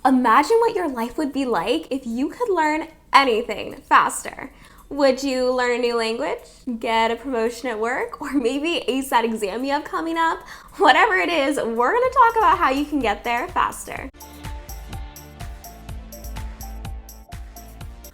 Imagine what your life would be like if you could learn anything faster. Would you learn a new language, get a promotion at work, or maybe ace that exam you have coming up? Whatever it is, we're going to talk about how you can get there faster.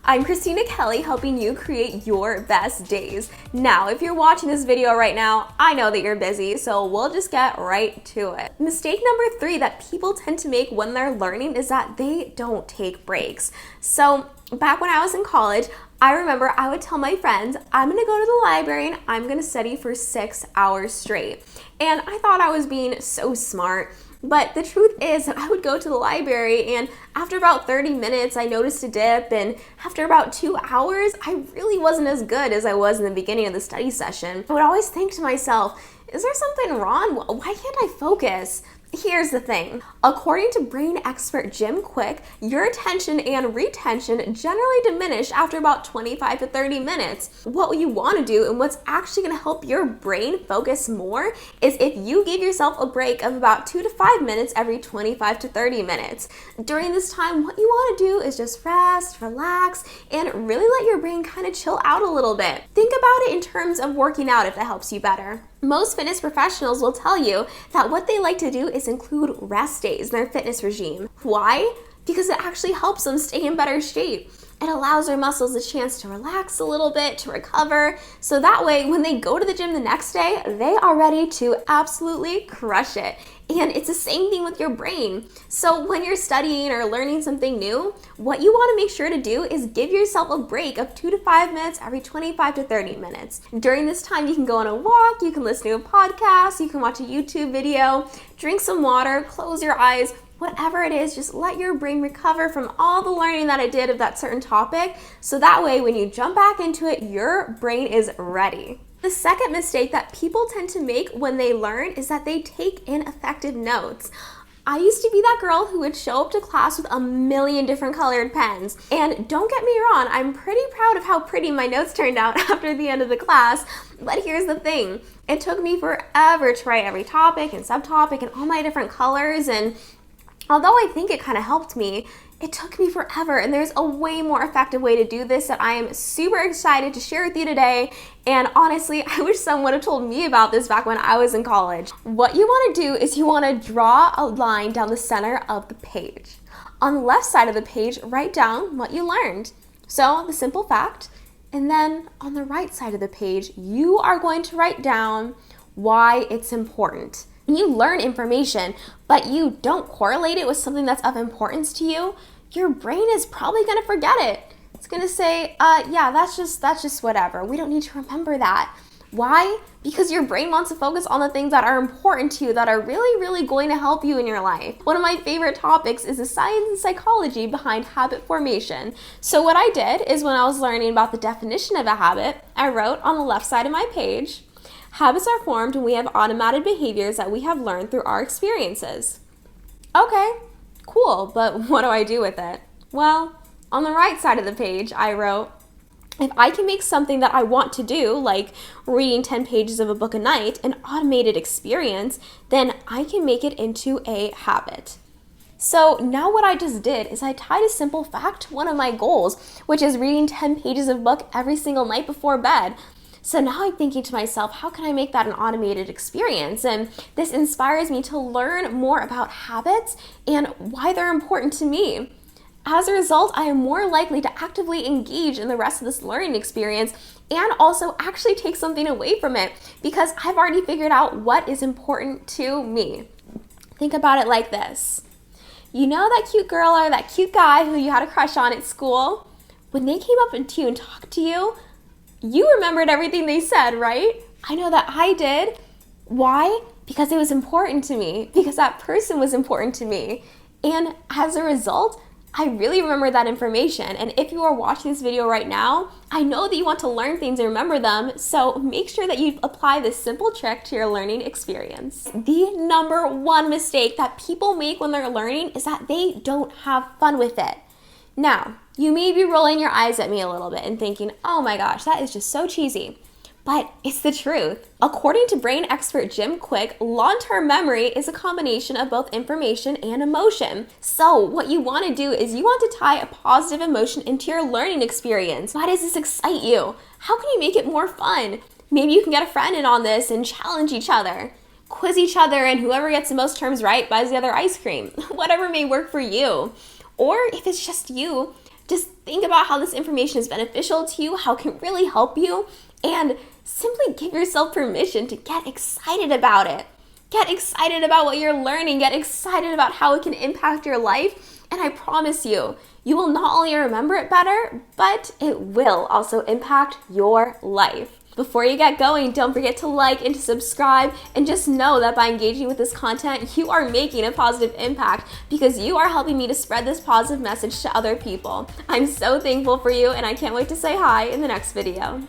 I'm Christina Kelly, helping you create your best days. Now, if you're watching this video right now, I know that you're busy, so we'll just get right to it. Mistake number 3 that people tend to make when they're learning is that they don't take breaks. So back when I was in college, I remember I would tell my friends, I'm gonna go to the library and I'm gonna study for 6 hours straight. And I thought I was being so smart. But the truth is that I would go to the library and after about 30 minutes, I noticed a dip, and after about 2 hours, I really wasn't as good as I was in the beginning of the study session. I would always think to myself, is there something wrong? Why can't I focus? Here's the thing. According to Brain Expert Jim Kwik, your attention and retention generally diminish after about 25 to 30 minutes. What you want to do and what's actually going to help your brain focus more is if you give yourself a break of about 2 to 5 minutes every 25 to 30 minutes. During this time, what you want to do is just rest, relax, and really let your brain kind of chill out a little bit. Think about it in terms of working out if that helps you better. Most fitness professionals will tell you that what they like to do is include rest days in their fitness regime. Why? Because it actually helps them stay in better shape. It allows their muscles a chance to relax a little bit, to recover, so that way when they go to the gym the next day, they are ready to absolutely crush it. And it's the same thing with your brain. So when you're studying or learning something new, what you want to make sure to do is give yourself a break of 2 to 5 minutes every 25 to 30 minutes. During this time, you can go on a walk, you can listen to a podcast, you can watch a YouTube video, drink some water, close your eyes. Whatever it is, just let your brain recover from all the learning that it did of that certain topic, so that way when you jump back into it, your brain is ready. The second mistake that people tend to make when they learn is that they take ineffective notes. I used to be that girl who would show up to class with a million different colored pens. And don't get me wrong, I'm pretty proud of how pretty my notes turned out after the end of the class. But here's the thing, it took me forever to write every topic and subtopic and all my different colors, and although I think it kind of helped me, it took me forever, and there's a way more effective way to do this that I am super excited to share with you today. And honestly, I wish someone would have told me about this back when I was in college. What you want to do is you want to draw a line down the center of the page. On the left side of the page, write down what you learned. So the simple fact, and then on the right side of the page, you are going to write down why it's important. You learn information, but you don't correlate it with something that's of importance to you, your brain is probably going to forget it. It's going to say, yeah, that's just whatever. We don't need to remember that. Why? Because your brain wants to focus on the things that are important to you, that are really, really going to help you in your life. One of my favorite topics is the science and psychology behind habit formation. So what I did is when I was learning about the definition of a habit, I wrote on the left side of my page, habits are formed when we have automated behaviors that we have learned through our experiences. Okay, cool, but what do I do with it? Well, on the right side of the page, I wrote, if I can make something that I want to do, like reading 10 pages of a book a night, an automated experience, then I can make it into a habit. So now what I just did is I tied a simple fact to one of my goals, which is reading 10 pages of a book every single night before bed. So now I'm thinking to myself, how can I make that an automated experience? And this inspires me to learn more about habits and why they're important to me. As a result, I am more likely to actively engage in the rest of this learning experience and also actually take something away from it because I've already figured out what is important to me. Think about it like this. You know that cute girl or that cute guy who you had a crush on at school? When they came up to you and talked to you, you remembered everything they said, right? I know that I did. Why? Because it was important to me, because that person was important to me. And as a result, I really remember that information. And if you are watching this video right now, I know that you want to learn things and remember them, so make sure that you apply this simple trick to your learning experience. The number one mistake that people make when they're learning is that they don't have fun with it. Now, you may be rolling your eyes at me a little bit and thinking, oh my gosh, that is just so cheesy. but it's the truth. According to brain expert Jim Kwik, long-term memory is a combination of both information and emotion. So what you want to do is you want to tie a positive emotion into your learning experience. Why does this excite you? How can you make it more fun? Maybe you can get a friend in on this and challenge each other. Quiz each other, and whoever gets the most terms right buys the other ice cream. Whatever may work for you. Or if it's just you, just think about how this information is beneficial to you, how it can really help you, and simply give yourself permission to get excited about it. Get excited about what you're learning. Get excited about how it can impact your life. And I promise you, you will not only remember it better, but it will also impact your life. Before you get going, don't forget to like and to subscribe, and just know that by engaging with this content, you are making a positive impact because you are helping me to spread this positive message to other people. I'm so thankful for you, and I can't wait to say hi in the next video.